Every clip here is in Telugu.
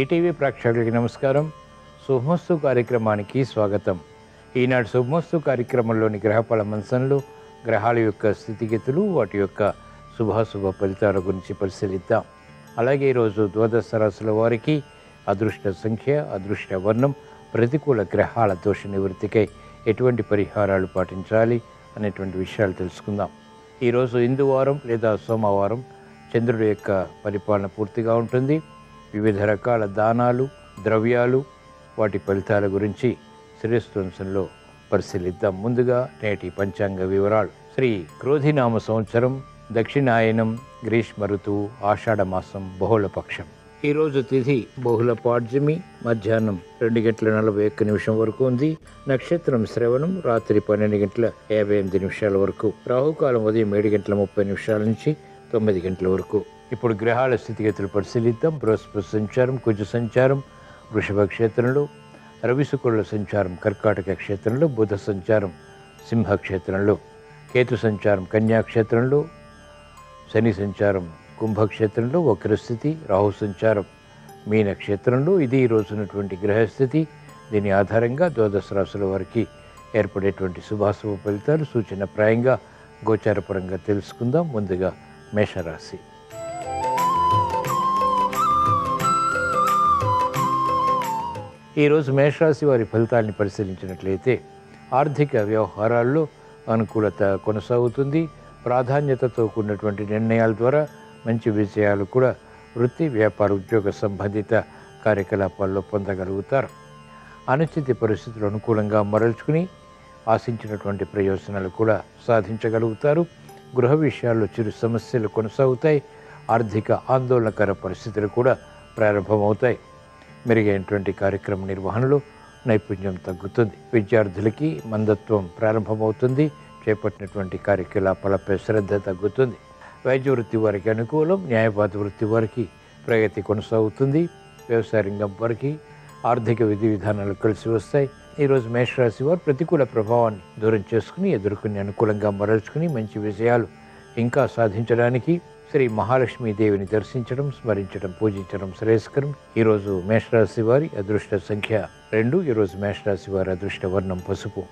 ఈటీవీ ప్రేక్షకులకి నమస్కారం. శుభమస్తు కార్యక్రమానికి స్వాగతం. ఈనాడు శుభమస్తు కార్యక్రమంలోని గ్రహఫల మంచంలో గ్రహాల యొక్క స్థితిగతులు, వాటి యొక్క శుభాశుభ ఫలితాల గురించి పరిశీలిద్దాం. అలాగే ఈరోజు ద్వాదశ రాశుల వారికి అదృష్ట సంఖ్య, అదృష్ట వర్ణం, ప్రతికూల గ్రహాల దోష నివృత్తికై ఎటువంటి పరిహారాలు పాటించాలి అనేటువంటి విషయాలు తెలుసుకుందాం. ఈరోజు ఇందువారం లేదా సోమవారం చంద్రుడి యొక్క పరిపాలన పూర్తిగా ఉంటుంది. వివిధ రకాల దానాలు, ద్రవ్యాలు, వాటి ఫలితాల గురించి శ్రేష్ఠంశంలో పరిశీలిద్దాం. ముందుగా నేటి పంచాంగ వివరాలు. శ్రీ క్రోధినామ సంవత్సరం, దక్షిణాయనం, గ్రీష్మ ఋతువు, ఆషాఢ మాసం, బహుళపక్షం. ఈరోజు తిథి బహుళ పాడ్యమి, మధ్యాహ్నం 2:41 వరకు ఉంది. నక్షత్రం శ్రవణం, రాత్రి 12:58 వరకు. రాహుకాలం ఉదయం 7:30 నుంచి 9 గంటల వరకు. ఇప్పుడు గ్రహాల స్థితిగతులు పరిశీలిద్దాం. బృహస్పతి సంచారం కుజ సంచారం వృషభ క్షేత్రంలో, రవి శుక్రుల సంచారం కర్కాటక క్షేత్రంలో, బుధ సంచారం సింహ క్షేత్రంలో, కేతు సంచారం కన్యా క్షేత్రంలో, శని సంచారం కుంభక్షేత్రంలో, వక్రస్థితి, రాహు సంచారం మీన క్షేత్రంలో. ఇది ఈ రోజున్నటువంటి గ్రహస్థితి. దీని ఆధారంగా ద్వాదశ రాశుల వారికి ఏర్పడేటువంటి శుభాశుభ ఫలితాలు సూచనప్రాయంగా గోచారపరంగా తెలుసుకుందాం. ముందుగా మేషరాశి. ఈరోజు మేషరాశి వారి ఫలితాన్ని పరిశీలించినట్లయితే ఆర్థిక వ్యవహారాల్లో అనుకూలత కొనసాగుతుంది. ప్రాధాన్యతతో కూడినటువంటి నిర్ణయాల ద్వారా మంచి విజయాలు కూడా వృత్తి, వ్యాపార, ఉద్యోగ సంబంధిత కార్యకలాపాల్లో పొందగలుగుతారు. అనుచిత పరిస్థితులు అనుకూలంగా మరల్చుకుని ఆశించినటువంటి ప్రయోజనాలు కూడా సాధించగలుగుతారు. గృహ విషయాల్లో చిరు సమస్యలు కొనసాగుతాయి. ఆర్థిక ఆందోళనకర పరిస్థితులు కూడా ప్రారంభమవుతాయి. మెరుగైనటువంటి కార్యక్రమ నిర్వహణలో నైపుణ్యం తగ్గుతుంది. విద్యార్థులకి మందత్వం ప్రారంభమవుతుంది. చేపట్టినటువంటి కార్యకలాపాలపై శ్రద్ధ తగ్గుతుంది. వైద్య వృత్తి వారికి అనుకూలం. న్యాయవాద వృత్తి వారికి ప్రగతి కొనసాగుతుంది. వ్యవసాయ రంగం వారికి ఆర్థిక విధి విధానాలు కలిసి వస్తాయి. ఈరోజు మేషరాశి వారు ప్రతికూల ప్రభావాన్ని దూరం చేసుకుని ఎదుర్కొని అనుకూలంగా మరల్చుకుని మంచి విజయాలు ఇంకా సాధించడానికి శ్రీ మహాలక్ష్మీదేవిని దర్శించడం, స్మరించడం, పూజించడం శ్రేయస్కరం. ఈరోజు మేషరాశి వారి అదృష్ట సంఖ్య 2. ఈరోజు మేషరాశి వారి అదృష్ట వర్ణం పసుపు.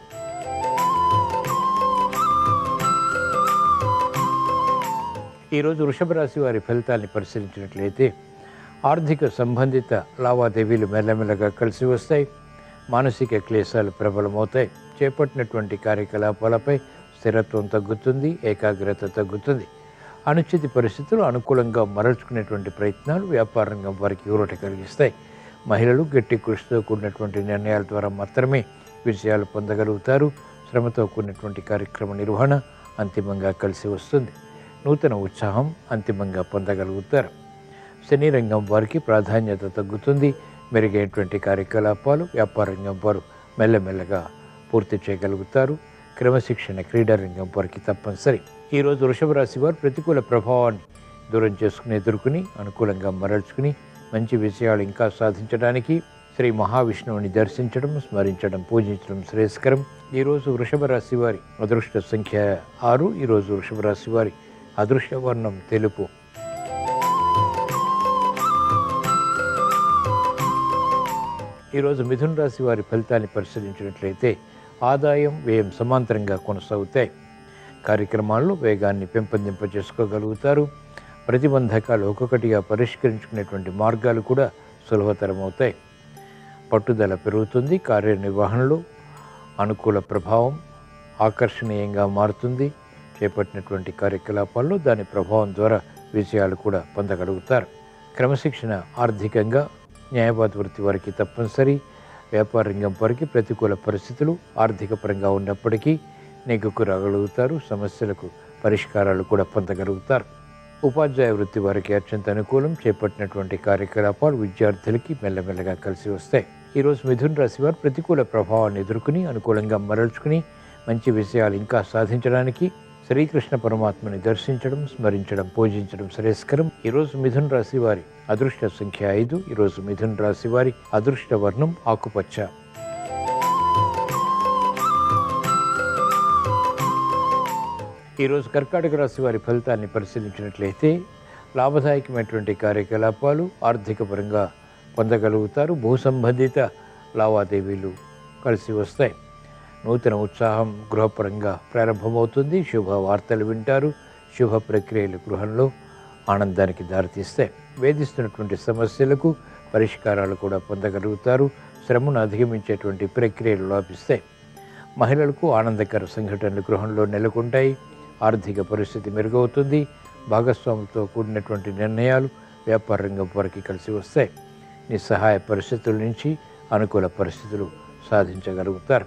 ఈరోజు వృషభ రాశి వారి ఫలితాన్ని పరిశీలించినట్లయితే ఆర్థిక సంబంధిత లావాదేవీలు మెల్లమెల్లగా కలిసి వస్తాయి. మానసిక క్లేశాలు ప్రబలమవుతాయి. చేపట్టినటువంటి కార్యకలాపాలపై స్థిరత్వం తగ్గుతుంది. ఏకాగ్రత తగ్గుతుంది. అనుచిత పరిస్థితులు అనుకూలంగా మరల్చుకునేటువంటి ప్రయత్నాలు వ్యాపార రంగం వారికి ఊరట కలిగిస్తాయి. మహిళలు గట్టి కృషితో కూడినటువంటి నిర్ణయాల ద్వారా మాత్రమే విజయాలు పొందగలుగుతారు. శ్రమతో కూడినటువంటి కార్యక్రమ నిర్వహణ అంతిమంగా కలిసి వస్తుంది. నూతన ఉత్సాహం అంతిమంగా పొందగలుగుతారు. శని రంగం వారికి ప్రాధాన్యత తగ్గుతుంది. మెరుగైనటువంటి కార్యకలాపాలు వ్యాపార రంగం వారు మెల్లమెల్లగా పూర్తి చేయగలుగుతారు. క్రమశిక్షణ క్రీడా రంగం వారికి తప్పనిసరి. ఈరోజు వృషభ రాశి వారు ప్రతికూల ప్రభావాన్ని దూరం చేసుకుని ఎదుర్కొని అనుకూలంగా మరల్చుకుని మంచి విజయాలు ఇంకా సాధించడానికి శ్రీ మహావిష్ణువుని దర్శించడం, స్మరించడం, పూజించడం శ్రేయస్కరం. ఈరోజు వృషభ రాశి వారి అదృష్ట సంఖ్య 6. ఈరోజు వృషభ రాశి వారి అదృష్ట వర్ణం తెలుపు. ఈరోజు మిథున రాశి వారి ఫలితాన్ని పరిశీలించినట్లయితే ఆదాయం, వ్యయం సమాంతరంగా కొనసాగుతాయి. కార్యక్రమాల్లో వేగాన్ని పెంపొందింపజేసుకోగలుగుతారు. ప్రతిబంధకాలు ఒక్కొక్కటిగా పరిష్కరించుకునేటువంటి మార్గాలు కూడా సులభతరం అవుతాయి. పట్టుదల పెరుగుతుంది. కార్యనిర్వహణలో అనుకూల ప్రభావం ఆకర్షణీయంగా మారుతుంది. చేపట్టినటువంటి కార్యకలాపాల్లో దాని ప్రభావం ద్వారా విజయాలు కూడా పొందగలుగుతారు. క్రమశిక్షణ ఆర్థికంగా న్యాయవాద వృత్తి వారికి తప్పనిసరి. వ్యాపార రంగం వారికి ప్రతికూల పరిస్థితులు ఆర్థిక పరంగా ఉన్నప్పటికీ నెగ్గుకు రాగలుగుతారు. సమస్యలకు పరిష్కారాలు కూడా పొందగలుగుతారు. ఉపాధ్యాయ వృత్తి వారికి అత్యంత అనుకూలం. చేపట్టినటువంటి కార్యకలాపాలు విద్యార్థులకి మెల్లమెల్లగా కలిసి వస్తాయి. ఈరోజు మిథున రాశి వారు ప్రతికూల ప్రభావాన్ని ఎదుర్కొని అనుకూలంగా మరల్చుకుని మంచి విజయాలు ఇంకా సాధించడానికి శ్రీకృష్ణ పరమాత్మని దర్శించడం, స్మరించడం, పూజించడం శ్రేయస్కరం. ఈరోజు మిథున రాశి వారి అదృష్ట సంఖ్య 5. ఈరోజు మిథున రాశి వారి అదృష్ట వర్ణం ఆకుపచ్చ. ఈరోజు కర్కాటక రాశి వారి ఫలితాన్ని పరిశీలించినట్లయితే లాభదాయకమైనటువంటి కార్యకలాపాలు ఆర్థిక పరంగా పొందగలుగుతారు. భూ సంబంధిత లావాదేవీలు కలిసి వస్తాయి. నూతన ఉత్సాహం గృహపరంగా ప్రారంభమవుతుంది. శుభ వార్తలు వింటారు. శుభ ప్రక్రియలు గృహంలో ఆనందానికి దారితీస్తాయి. వేధిస్తున్నటువంటి సమస్యలకు పరిష్కారాలు కూడా పొందగలుగుతారు. శ్రమను అధిగమించేటువంటి ప్రక్రియలు లాభిస్తాయి. మహిళలకు ఆనందకర సంఘటనలు గృహంలో నెలకొంటాయి. ఆర్థిక పరిస్థితి మెరుగవుతుంది. భాగస్వాములతో కూడినటువంటి నిర్ణయాలు వ్యాపార రంగం వారికి కలిసి వస్తాయి. నిస్సహాయ పరిస్థితుల నుంచి అనుకూల పరిస్థితులు సాధించగలుగుతారు.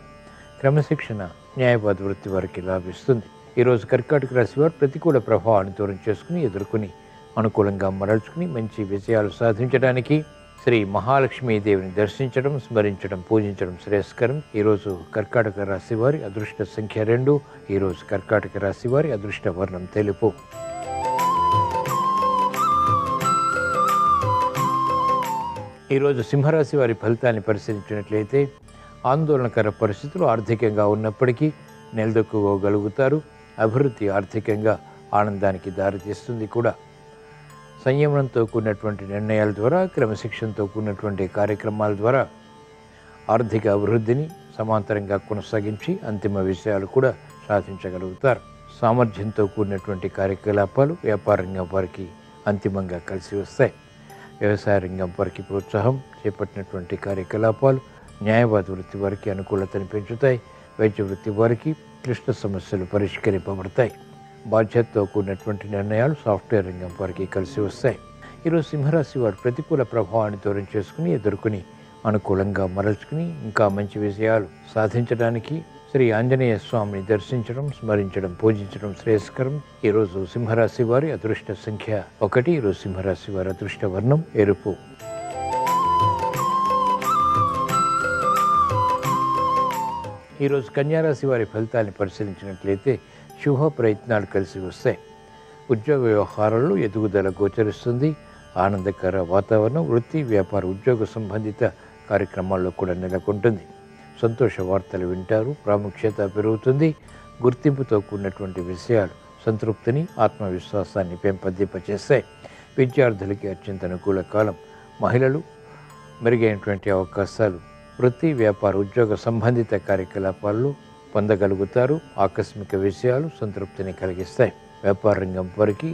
క్రమశిక్షణ న్యాయవాద వృత్తి వారికి లాభిస్తుంది. ఈరోజు కర్కాటక రాశి వారు ప్రతికూల ప్రభావాన్ని దూరం చేసుకుని ఎదుర్కొని అనుకూలంగా మరల్చుకుని మంచి విజయాలు సాధించడానికి శ్రీ మహాలక్ష్మీదేవిని దర్శించడం, స్మరించడం, పూజించడం శ్రేయస్కరం. ఈరోజు కర్కాటక రాశి వారి అదృష్ట సంఖ్య 2. ఈరోజు కర్కాటక రాశి వారి అదృష్ట వర్ణం తెలుపు. ఈరోజు సింహరాశి వారి ఫలితాన్ని పరిశీలించినట్లయితే ఆందోళనకర పరిస్థితులు ఆర్థికంగా ఉన్నప్పటికీ నిలదొక్కుకోగలుగుతారు. అభివృద్ధి ఆర్థికంగా ఆనందానికి దారితీస్తుంది కూడా. సంయమనంతో కూడినటువంటి నిర్ణయాల ద్వారా, క్రమశిక్షణతో కూడినటువంటి కార్యక్రమాల ద్వారా ఆర్థిక అభివృద్ధిని సమాంతరంగా కొనసాగించి అంతిమ విషయాలు కూడా సాధించగలుగుతారు. సామర్థ్యంతో కూడినటువంటి కార్యకలాపాలు వ్యాపార రంగం వారికి అంతిమంగా కలిసి వస్తాయి. వ్యవసాయ రంగం వారికి ప్రోత్సాహం, చేపట్టినటువంటి కార్యకలాపాలు న్యాయవాద వృత్తి వారికి అనుకూలతను పెంచుతాయి. వైద్య వృత్తి వారికి క్లిష్ట సమస్యలు పరిష్కరింపబడతాయి. బాధ్యతతో కూడినటువంటి నిర్ణయాలు సాఫ్ట్వేర్ రంగం వారికి కలిసి వస్తాయి. ఈరోజు సింహరాశి వారు ప్రతికూల ప్రభావాన్ని దూరం చేసుకుని ఎదుర్కొని అనుకూలంగా మరల్చుకుని ఇంకా మంచి విజయాలు సాధించడానికి శ్రీ ఆంజనేయ స్వామిని దర్శించడం, స్మరించడం, పూజించడం శ్రేయస్కరం. ఈరోజు సింహరాశి వారి అదృష్ట సంఖ్య 1. ఈరోజు సింహరాశి వారి అదృష్ట వర్ణం ఎరుపు. ఈరోజు కన్యారాశి వారి ఫలితాన్ని పరిశీలించినట్లయితే శుభ ప్రయత్నాలు కలిసి వస్తాయి. ఉద్యోగ వ్యవహారాల్లో ఎదుగుదల గోచరిస్తుంది. ఆనందకర వాతావరణం వృత్తి, వ్యాపార, ఉద్యోగ సంబంధిత కార్యక్రమాల్లో కూడా నెలకొంటుంది. సంతోష వార్తలు వింటారు. ప్రాముఖ్యత పెరుగుతుంది. గుర్తింపుతో కూడినటువంటి విషయాలు సంతృప్తిని, ఆత్మవిశ్వాసాన్ని పెంపొందింపచేస్తాయి. విద్యార్థులకి అత్యంత అనుకూల కాలం. మహిళలు మెరుగైనటువంటి అవకాశాలు వృత్తి, వ్యాపార, ఉద్యోగ సంబంధిత కార్యకలాపాల్లో పొందగలుగుతారు. ఆకస్మిక విషయాలు సంతృప్తిని కలిగిస్తాయి. వ్యాపార రంగం వారికి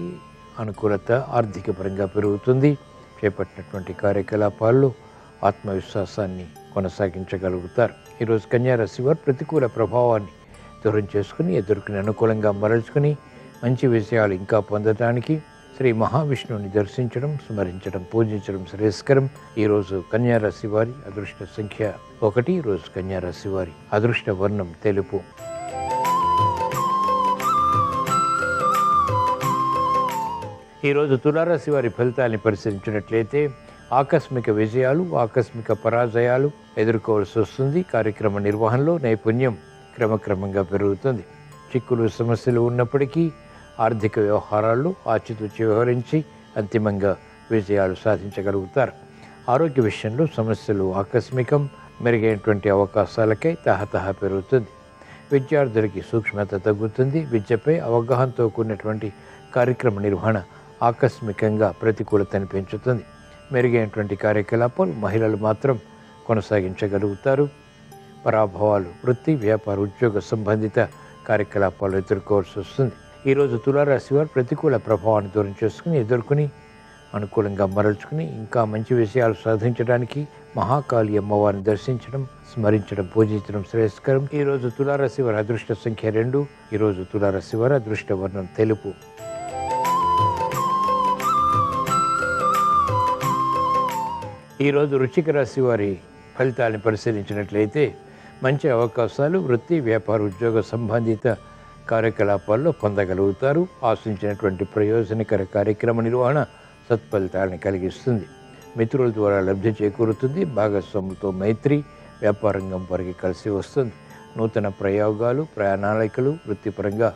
అనుకూలత ఆర్థిక పరంగా పెరుగుతుంది. చేపట్టినటువంటి కార్యకలాపాల్లో ఆత్మవిశ్వాసాన్ని కొనసాగించగలుగుతారు. ఈరోజు కన్యారాశి వారు ప్రతికూల ప్రభావాన్ని దూరం చేసుకుని ఎదుర్కొని అనుకూలంగా మరల్చుకుని మంచి విషయాలు ఇంకా పొందడానికి శ్రీ మహావిష్ణువుని దర్శించడం, స్మరించడం, పూజించడం శ్రేయస్కరం. ఈరోజు కన్యారాశి వారి అదృష్ట సంఖ్య 1. ఈరోజు కన్యారాశి వారి అదృష్ట వర్ణం తెలుపు. ఈరోజు తులారాశి వారి ఫలితాన్ని పరిశీలించినట్లయితే ఆకస్మిక విజయాలు, ఆకస్మిక పరాజయాలు ఎదుర్కోవాల్సి వస్తుంది. కార్యక్రమ నిర్వహణలో నైపుణ్యం క్రమక్రమంగా పెరుగుతుంది. చిక్కులు, సమస్యలు ఉన్నప్పటికీ ఆర్థిక వ్యవహారాల్లో ఆచితూచి వ్యవహరించి అంతిమంగా విజయాలు సాధించగలుగుతారు. ఆరోగ్య విషయంలో సమస్యలు ఆకస్మికం. మెరుగైనటువంటి అవకాశాలకై తహతహ పెరుగుతుంది. విద్యార్థులకి సూక్ష్మత తగ్గుతుంది. విద్యపై అవగాహనతో కూడినటువంటి కార్యక్రమ నిర్వహణ ఆకస్మికంగా ప్రతికూలతను పెంచుతుంది. మెరుగైనటువంటి కార్యకలాపాలు మహిళలు మాత్రం కొనసాగించగలుగుతారు. పరాభవాలు వృత్తి, వ్యాపార, ఉద్యోగ సంబంధిత కార్యకలాపాలు ఎదుర్కోవాల్సి వస్తుంది. ఈరోజు తులారాశి వారు ప్రతికూల ప్రభావాన్ని దూరం చేసుకుని ఎదుర్కొని అనుకూలంగా మరల్చుకుని ఇంకా మంచి విషయాలు సాధించడానికి మహాకాళి అమ్మవారిని దర్శించడం, స్మరించడం, పూజించడం శ్రేయస్కరం. ఈరోజు తులారాశి వారి అదృష్ట సంఖ్య 2. ఈరోజు తులారాశి వారి అదృష్ట వర్ణం తెలుపు. ఈరోజు వృశ్చిక రాశి వారి ఫలితాలను పరిశీలించినట్లయితే మంచి అవకాశాలు వృత్తి, వ్యాపార, ఉద్యోగ సంబంధిత కార్యకలాపాల్లో పొందగలుగుతారు. ఆశించినటువంటి ప్రయోజనకర కార్యక్రమ నిర్వహణ సత్ఫలితాలను కలిగిస్తుంది. మిత్రుల ద్వారా లబ్ధి చేకూరుతుంది. భాగస్వాములతో మైత్రి వ్యాపారంగం వారికి కలిసి వస్తుంది. నూతన ప్రయోగాలు, ప్రణాళికలు వృత్తిపరంగా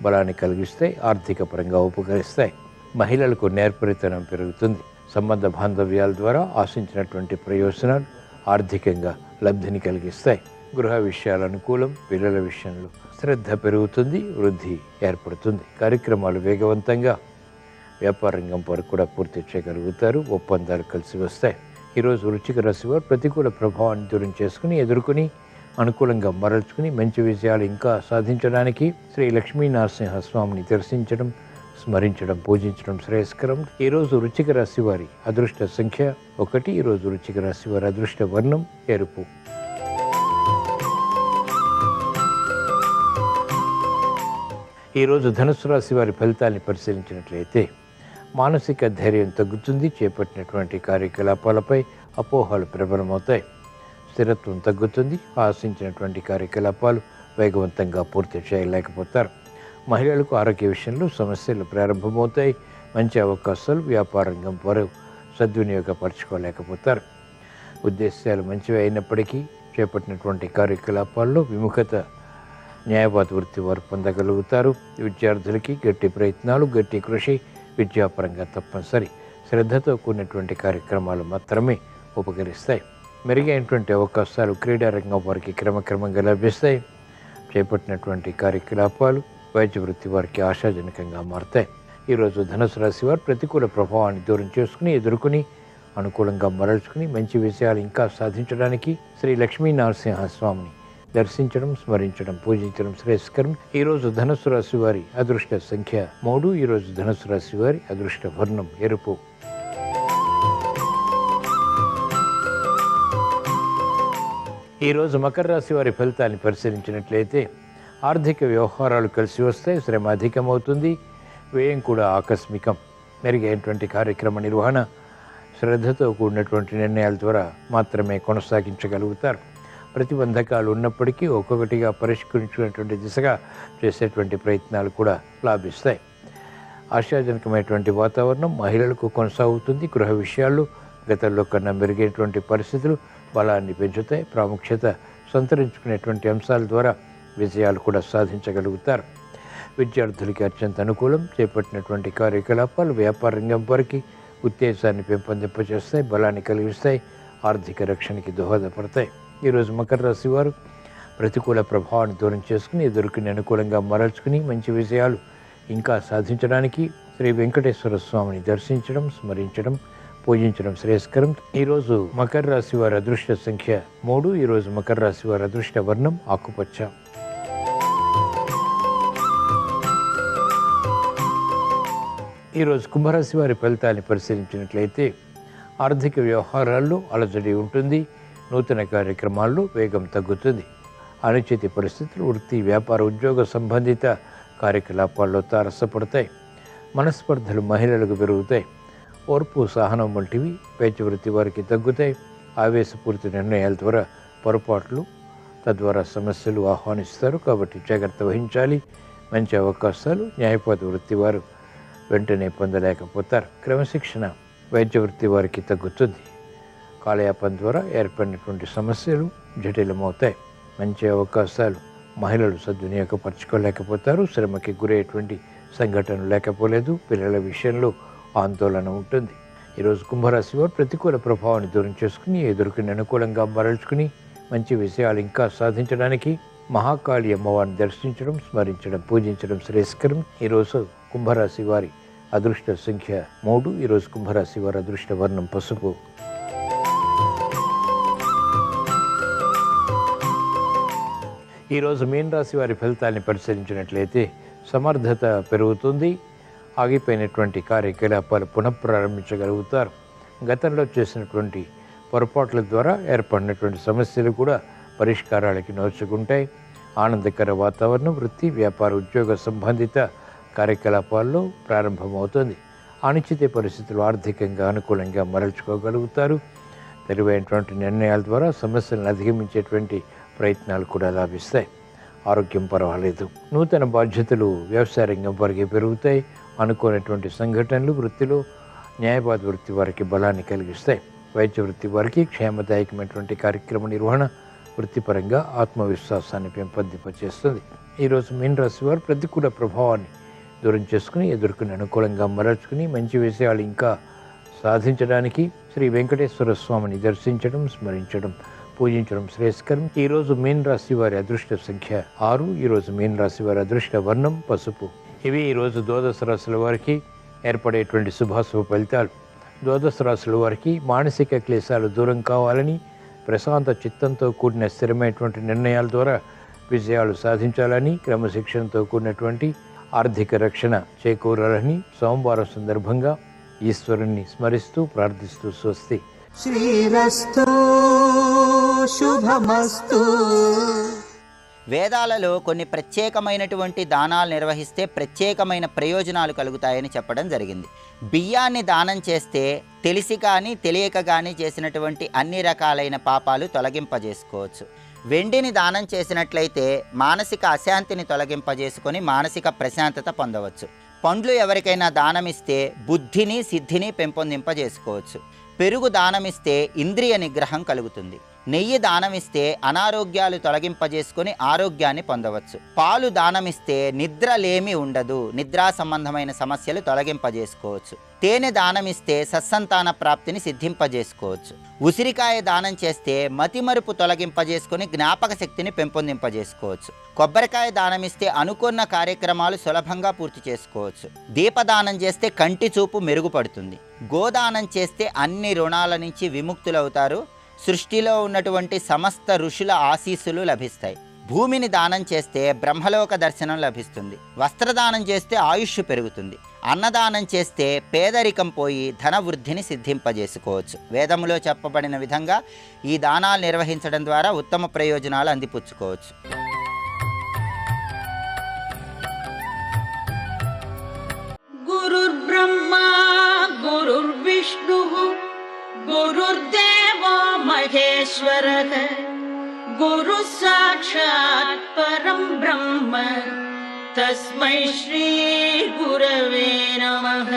బలాన్ని కలిగిస్తాయి. ఆర్థిక పరంగా ఉపకరిస్తాయి. మహిళలకు నేర్పరితనం పెరుగుతుంది. సంబంధ బాంధవ్యాల ద్వారా ఆశించినటువంటి ప్రయోజనాలు ఆర్థికంగా లబ్ధిని కలిగిస్తాయి. గృహ విషయాల అనుకూలం. పిల్లల విషయంలో శ్రద్ధ పెరుగుతుంది. వృద్ధి ఏర్పడుతుంది. కార్యక్రమాలు వేగవంతంగా వ్యాపార రంగం వారు కూడా పూర్తి చేయగలుగుతారు. ఒప్పందాలు కలిసి వస్తాయి. ఈరోజు వృశ్చిక రాశి వారు ప్రతికూల ప్రభావాన్ని దూరం చేసుకుని ఎదుర్కొని అనుకూలంగా మరల్చుకుని మంచి విజయాలు ఇంకా సాధించడానికి శ్రీ లక్ష్మీ నరసింహస్వామిని దర్శించడం, స్మరించడం, పూజించడం శ్రేయస్కరం. ఈరోజు వృశ్చిక రాశి వారి అదృష్ట సంఖ్య 1. ఈరోజు వృశ్చిక రాశి వారి అదృష్ట వర్ణం ఎరుపు. ఈరోజు ధనుసు రాశి వారి ఫలితాన్ని పరిశీలించినట్లయితే మానసిక ధైర్యం తగ్గుతుంది. చేపట్టినటువంటి కార్యకలాపాలపై అపోహలు ప్రబలమవుతాయి. స్థిరత్వం తగ్గుతుంది. ఆశించినటువంటి కార్యకలాపాలు వేగవంతంగా పూర్తి చేయలేకపోతారు. మహిళలకు ఆరోగ్య విషయంలో సమస్యలు ప్రారంభమవుతాయి. మంచి అవకాశాలు వ్యాపార రంగం వారు సద్వినియోగపరచుకోలేకపోతారు. ఉద్దేశాలు మంచివి అయినప్పటికీ చేపట్టినటువంటి కార్యకలాపాల్లో విముఖత న్యాయవాద వృత్తి వారు పొందగలుగుతారు. విద్యార్థులకి గట్టి ప్రయత్నాలు, గట్టి కృషి విద్యాపరంగా తప్పనిసరి. శ్రద్ధతో కూడినటువంటి కార్యక్రమాలు మాత్రమే ఉపకరిస్తాయి. మెరుగైనటువంటి అవకాశాలు క్రీడారంగం వారికి క్రమక్రమంగా లభిస్తాయి. చేపట్టినటువంటి కార్యకలాపాలు వైద్య వృత్తి వారికి ఆశాజనకంగా మారుతాయి. ఈరోజు ధనుసు రాశి వారు ప్రతికూల ప్రభావాన్ని దూరం చేసుకుని ఎదుర్కొని అనుకూలంగా మరల్చుకుని మంచి విషయాలు ఇంకా సాధించడానికి శ్రీ లక్ష్మీ నరసింహస్వామిని దర్శించడం, స్మరించడం, పూజించడం శ్రేయస్కరం. ఈరోజు ధనుసు రాశి వారి అదృష్ట సంఖ్య 3. ఈరోజు ధనుసు రాశి వారి అదృష్ట వర్ణం ఎరుపు. ఈరోజు మకర రాశి వారి ఫలితాన్ని పరిశీలించినట్లయితే ఆర్థిక వ్యవహారాలు కలిసి వస్తాయి. శ్రమ అధికమవుతుంది. వ్యయం కూడా ఆకస్మికం. మెరుగైనటువంటి కార్యక్రమ నిర్వహణ, శ్రద్ధతో కూడినటువంటి నిర్ణయాల ద్వారా మాత్రమే కొనసాగించగలుగుతారు. ప్రతిబంధకాలు ఉన్నప్పటికీ ఒక్కొక్కటిగా పరిష్కరించుకునేటువంటి దిశగా చేసేటువంటి ప్రయత్నాలు కూడా లాభిస్తాయి. ఆశాజనకమైనటువంటి వాతావరణం మహిళలకు కొనసాగుతుంది. గృహ విషయాల్లో గతంలో కన్నా మెరుగైనటువంటి పరిస్థితులు బలాన్ని పెంచుతాయి. ప్రాముఖ్యత సంతరించుకునేటువంటి అంశాల ద్వారా విజయాలు కూడా సాధించగలుగుతారు. విద్యార్థులకి అత్యంత అనుకూలం. చేపట్టినటువంటి కార్యకలాపాలు వ్యాపార రంగం వారికి ఉత్తేజాన్ని పెంపొందింపచేస్తాయి, బలాన్ని కలిగిస్తాయి, ఆర్థిక రక్షణకి దోహదపడతాయి. ఈరోజు మకర రాశి వారు ప్రతికూల ప్రభావాన్ని దూరం చేసుకుని ఎదుర్కొని అనుకూలంగా మరల్చుకుని మంచి విజయాలు ఇంకా సాధించడానికి శ్రీ వెంకటేశ్వర స్వామిని దర్శించడం, స్మరించడం, పూజించడం శ్రేయస్కరం. ఈరోజు మకర రాశి వారి అదృష్ట సంఖ్య 3. ఈరోజు మకర రాశి వారి అదృష్ట వర్ణం ఆకుపచ్చ. ఈరోజు కుంభరాశి వారి ఫలితాన్ని పరిశీలించినట్లయితే ఆర్థిక వ్యవహారాల్లో అలజడి ఉంటుంది. నూతన కార్యక్రమాల్లో వేగం తగ్గుతుంది. అనిశ్చిత పరిస్థితులు వృత్తి, వ్యాపార, ఉద్యోగ సంబంధిత కార్యకలాపాల్లో తారసపడతాయి. మనస్పర్ధలు మహిళలకు పెరుగుతాయి. ఓర్పు, సహనం వంటివి వైద్య వృత్తి వారికి తగ్గుతాయి. ఆవేశపూరిత నిర్ణయాల ద్వారా పొరపాట్లు, తద్వారా సమస్యలు ఆహ్వానిస్తారు. కాబట్టి జాగ్రత్త వహించాలి. మంచి అవకాశాలు న్యాయవాద వృత్తి వారు వెంటనే పొందలేకపోతారు. క్రమశిక్షణ వైద్య వృత్తి వారికి తగ్గుతుంది. కాలయాపన ద్వారా ఏర్పడినటువంటి సమస్యలు జటిలమవుతాయి. మంచి అవకాశాలు మహిళలు సద్వినియోగపరచుకోలేకపోతారు. శ్రమకి గురయ్యేటువంటి సంఘటనలు లేకపోలేదు. పిల్లల విషయంలో ఆందోళన ఉంటుంది. ఈరోజు కుంభరాశి వారు ప్రతికూల ప్రభావాన్ని దూరం చేసుకుని ఎదుర్కొని అనుకూలంగా మరల్చుకుని మంచి విషయాలు ఇంకా సాధించడానికి మహాకాళి అమ్మవారిని దర్శించడం, స్మరించడం, పూజించడం శ్రేయస్కరం. ఈరోజు కుంభరాశి వారి అదృష్ట సంఖ్య 3. ఈరోజు కుంభరాశి వారి అదృష్ట వర్ణం పసుపు. ఈరోజు మీన రాశి వారి ఫలితాన్ని పరిశీలించినట్లయితే సమర్థత పెరుగుతుంది. ఆగిపోయినటువంటి కార్యకలాపాలు పునఃప్రారంభించగలుగుతారు. గతంలో చేసినటువంటి పొరపాట్ల ద్వారా ఏర్పడినటువంటి సమస్యలు కూడా పరిష్కారాలకి నోచుకుంటాయి. ఆనందకర వాతావరణం వృత్తి, వ్యాపార, ఉద్యోగ సంబంధిత కార్యకలాపాల్లో ప్రారంభమవుతుంది. అనిశ్చిత పరిస్థితులు ఆర్థికంగా అనుకూలంగా మరల్చుకోగలుగుతారు. తెలివైనటువంటి నిర్ణయాల ద్వారా సమస్యలను అధిగమించేటువంటి ప్రయత్నాలు కూడా లాభిస్తాయి. ఆరోగ్యం పర్వాలేదు. నూతన బాధ్యతలు వ్యవసాయ రంగం వారికి పెరుగుతాయి. అనుకోనటువంటి సంఘటనలు వృత్తిలో న్యాయవాద వృత్తి వారికి బలాన్ని కలిగిస్తాయి. వైద్య వృత్తి వారికి క్షేమదాయకమైనటువంటి కార్యక్రమ నిర్వహణ వృత్తిపరంగా ఆత్మవిశ్వాసాన్ని పెంపొందింపచేస్తుంది. ఈరోజు మీన రాశి వారు ప్రతికూల ప్రభావాన్ని దూరం చేసుకుని ఎదుర్కొని అనుకూలంగా మరల్చుకుని మంచి విషయాలు ఇంకా సాధించడానికి శ్రీ వెంకటేశ్వర స్వామిని దర్శించడం, స్మరించడం, పూజించడం శ్రేయస్కరం. ఈరోజు మీన రాశి వారి అదృష్ట సంఖ్య 6. ఈరోజు మీన రాశి వారి అదృష్ట వర్ణం పసుపు. ఇవి ఈరోజు ద్వాదశ రాశుల వారికి ఏర్పడేటువంటి శుభాశుభ ఫలితాలు. ద్వాదశ రాశుల వారికి మానసిక క్లేశాలు దూరం కావాలని, ప్రశాంత చిత్తంతో కూడిన స్థిరమైనటువంటి నిర్ణయాల ద్వారా విజయాలు సాధించాలని, క్రమశిక్షణతో కూడినటువంటి ఆర్థిక రక్షణ చేకూరాలని సోమవారం సందర్భంగా ఈశ్వరుణ్ణి స్మరిస్తూ ప్రార్థిస్తూ స్వస్తి. శ్రీరస్తు శుభమస్తు. వేదాలలో కొన్ని ప్రత్యేకమైనటువంటి దానాలు నిర్వహిస్తే ప్రత్యేకమైన ప్రయోజనాలు కలుగుతాయని చెప్పడం జరిగింది. బియ్యాన్ని దానం చేస్తే తెలిసి కానీ తెలియక కానీ చేసినటువంటి అన్ని రకాలైన పాపాలు తొలగింపజేసుకోవచ్చు. వెండిని దానం చేసినట్లయితే మానసిక అశాంతిని తొలగింపజేసుకొని మానసిక ప్రశాంతత పొందవచ్చు. పండ్లు ఎవరికైనా దానమిస్తే బుద్ధిని సిద్ధిని పెంపొందింపజేసుకోవచ్చు. పెరుగు దానమిస్తే ఇంద్రియ నిగ్రహం కలుగుతుంది. నెయ్యి దానమిస్తే అనారోగ్యాలు తొలగింపజేసుకొని ఆరోగ్యాన్ని పొందవచ్చు. పాలు దానమిస్తే నిద్రలేమి ఉండదు, నిద్రా సంబంధమైన సమస్యలు తొలగింపజేసుకోవచ్చు. తేనె దానమిస్తే సత్సంతాన ప్రాప్తిని సిద్ధింపజేసుకోవచ్చు. ఉసిరికాయ దానం చేస్తే మతిమరుపు తొలగింపజేసుకొని జ్ఞాపక శక్తిని పెంపొందింపజేసుకోవచ్చు. కొబ్బరికాయ దానమిస్తే అనుకున్న కార్యక్రమాలు సులభంగా పూర్తి చేసుకోవచ్చు. దీపదానం చేస్తే కంటి చూపు మెరుగుపడుతుంది. గోదానం చేస్తే అన్ని రుణాల నుంచి విముక్తులవుతారు. సృష్టిలో ఉన్నటువంటి సమస్త ఋషుల ఆశీస్సులు లభిస్తాయి. భూమిని దానం చేస్తే బ్రహ్మలోక దర్శనం లభిస్తుంది. వస్త్రదానం చేస్తే ఆయుష్ పెరుగుతుంది. అన్నదానం చేస్తే పేదరికం పోయి ధన వృద్ధిని సిద్ధింపజేసుకోవచ్చు. వేదములో చెప్పబడిన విధంగా ఈ దానాలు నిర్వహించడం ద్వారా ఉత్తమ ప్రయోజనాలు అందిపుచ్చుకోవచ్చు. గురుర్బ్రహ్మా గురుర్విష్ణుః గురుర్దేవో మహేశ్వరః గురుః సాక్షాత్ పరం బ్రహ్మ తస్మై శ్రీ గురవే నమః.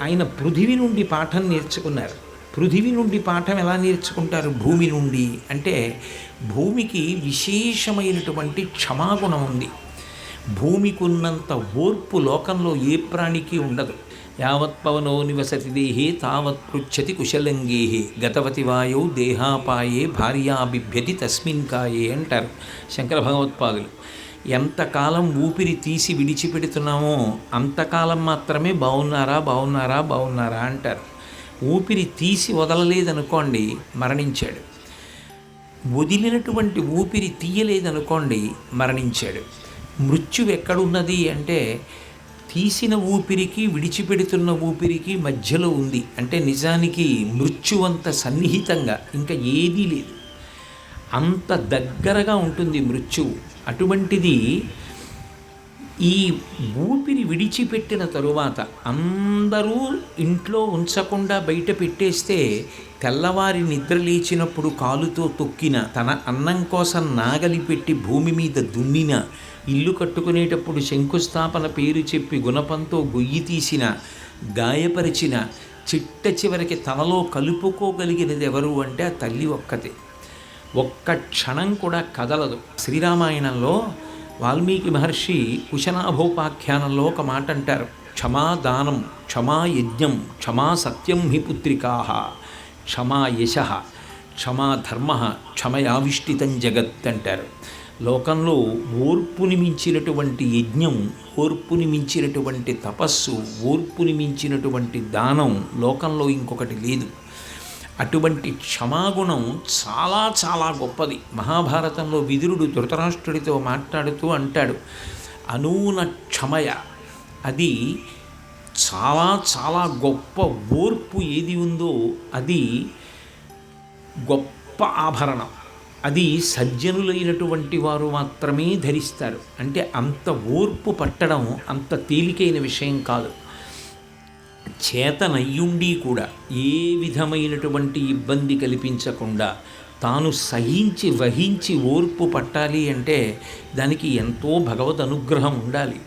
ఆయన పృథివి నుండి పాఠం నేర్చుకున్నారు. పృథివి నుండి పాఠం ఎలా నేర్చుకుంటారు? భూమి నుండి. అంటే భూమికి విశేషమైనటువంటి క్షమాగుణం ఉంది. భూమికి ఉన్నంత ఓర్పు లోకంలో ఏ ప్రాణికి ఉండదు. యావత్ పవనో నివసతి దేహే తావత్ పృచ్చతి కుశలంగేహే గతవతి వాయో దేహాపాయే భార్యా బిభ్యతి తస్మిన్ కాయే అంటారు శంకర భగవత్పాదులు. ఎంతకాలం ఊపిరి తీసి విడిచిపెడుతున్నామో అంతకాలం మాత్రమే బాగున్నారా బాగున్నారా బాగున్నారా అంటారు. ఊపిరి తీసి వదలలేదనుకోండి మరణించాడు. వదిలినటువంటి ఊపిరి తీయలేదనుకోండి మరణించాడు. మృత్యువు ఎక్కడున్నది అంటే తీసిన ఊపిరికి విడిచిపెడుతున్న ఊపిరికి మధ్యలో ఉంది. అంటే నిజానికి మృత్యువంత సన్నిహితంగా ఇంకా ఏదీ లేదు, అంత దగ్గరగా ఉంటుంది మృత్యువు. అటువంటిది ఈ ఊపిరి విడిచిపెట్టిన తరువాత అందరూ ఇంట్లో ఉంచకుండా బయట పెట్టేస్తే తెల్లవారి నిద్ర లేచినప్పుడు కాలుతో తొక్కిన, తన అన్నం కోసం నాగలి పెట్టి భూమి మీద దున్నిన, ఇల్లు కట్టుకునేటప్పుడు శంకుస్థాపన పేరు చెప్పి గుణపంతో గొయ్యి తీసిన, గాయపరిచిన, చిట్ట చివరికి తనలో కలుపుకోగలిగినది ఎవరు అంటే ఆ తల్లి ఒక్కతే. ఒక్క క్షణం కూడా కదలదు. శ్రీరామాయణంలో వాల్మీకి మహర్షి కుశనాభోపాఖ్యానంలో ఒక మాట అంటారు. క్షమా దానం, క్షమా యజ్ఞం, క్షమా సత్యం హి పుత్రికాః, క్షమా యశః, క్షమా ధర్మ, క్షమయావిష్టితం జగత్ అంటారు. లోకంలో ఓర్పుని మించినటువంటి యజ్ఞం, ఓర్పుని మించినటువంటి తపస్సు, ఓర్పుని మించినటువంటి దానం లోకంలో ఇంకొకటి లేదు. అటువంటి క్షమాగుణం చాలా చాలా గొప్పది. మహాభారతంలో విదురుడు ధృతరాష్ట్రుడితో మాట్లాడుతూ అంటాడు, అనూన క్షమయ. అది చాలా చాలా గొప్ప ఓర్పు ఏది ఉందో అది గొప్ప ఆభరణం. అది సజ్జనులైనటువంటి వారు మాత్రమే ధరిస్తారు. అంటే అంత ఓర్పు పట్టడం అంత తేలికైన విషయం కాదు. చేతనయ్యుండి కూడా ఏ విధమైనటువంటి ఇబ్బంది కల్పించకుండా తాను సహించి వహించి ఓర్పు పట్టాలి అంటే దానికి ఎంతో భగవద్ అనుగ్రహం ఉండాలి.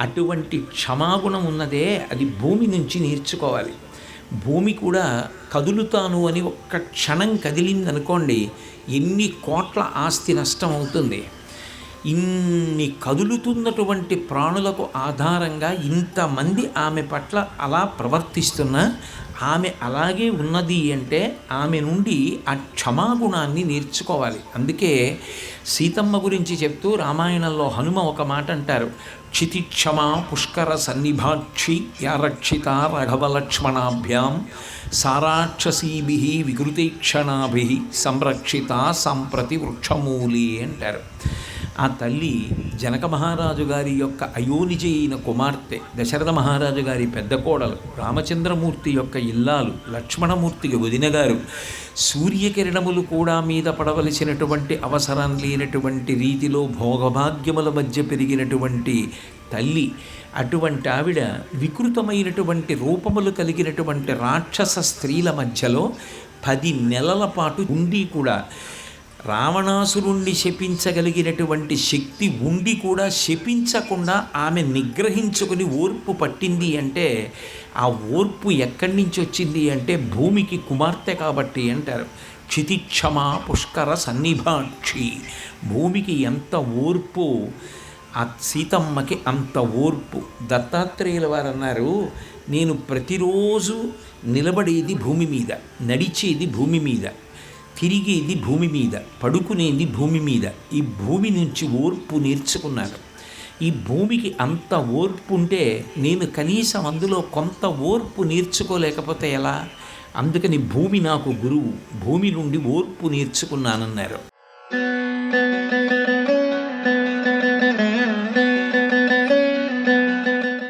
అటువంటి క్షమాగుణం ఉన్నదే అది భూమి నుంచి నేర్చుకోవాలి. భూమి కూడా కదులుతాను అని ఒక్క క్షణం కదిలిందనుకోండి ఎన్ని కోట్ల ఆస్తి నష్టం అవుతుంది. ఇన్ని కదులుతున్నటువంటి ప్రాణులకు ఆధారంగా ఇంతమంది ఆమె పట్ల అలా ప్రవర్తిస్తున్నా ఆమె అలాగే ఉన్నది అంటే ఆమె నుండి ఆ క్షమాగుణాన్ని నేర్చుకోవాలి. అందుకే సీతమ్మ గురించి చెప్తూ రామాయణంలో హనుమ ఒక మాట అంటారు, క్షితిక్షమా పుష్కర సన్నిభాక్షి యా రక్షిత రాఘవలక్ష్మణాభ్యాం సారాక్షసీభి వికృతీక్షణాభి సంరక్షిత సంప్రతి వృక్షమూలి అంటారు. ఆ తల్లి జనక మహారాజు గారి యొక్క అయోనిజ అయిన కుమార్తె, దశరథ మహారాజు గారి పెద్ద కోడలు, రామచంద్రమూర్తి యొక్క ఇల్లాలు, లక్ష్మణమూర్తికి వదిన గారు, సూర్యకిరణములు కూడా మీద పడవలసినటువంటి అవసరం లేనటువంటి రీతిలో భోగభాగ్యముల మధ్య పెరిగినటువంటి తల్లి. అటువంటి ఆవిడ వికృతమైనటువంటి రూపములు కలిగినటువంటి రాక్షస స్త్రీల మధ్యలో 10 నెలల పాటు ఉండి కూడా, రావణాసురుణ్ణి శపించగలిగినటువంటి శక్తి ఉండి కూడా శపించకుండా ఆమె నిగ్రహించుకుని ఓర్పు పట్టింది అంటే ఆ ఓర్పు ఎక్కడి నుంచి వచ్చింది అంటే భూమికి కుమార్తె కాబట్టి అంటారు. క్షితిక్షమా పుష్కర సన్నిభాక్షి. భూమికి ఎంత ఓర్పు, ఆ సీతమ్మకి అంత ఓర్పు. దత్తాత్రేయుల వారు అన్నారు, నేను ప్రతిరోజు నిలబడేది భూమి మీద, నడిచేది భూమి మీద, తిరిగేది భూమి మీద, పడుకునేది భూమి మీద. ఈ భూమి నుంచి ఓర్పు నేర్చుకున్నాను. ఈ భూమికి అంత ఓర్పు ఉంటే నేను కనీసం అందులో కొంత ఓర్పు నేర్చుకోలేకపోతే ఎలా? అందుకని భూమి నాకు గురువు, భూమి నుండి ఓర్పు నేర్చుకున్నానన్నారు.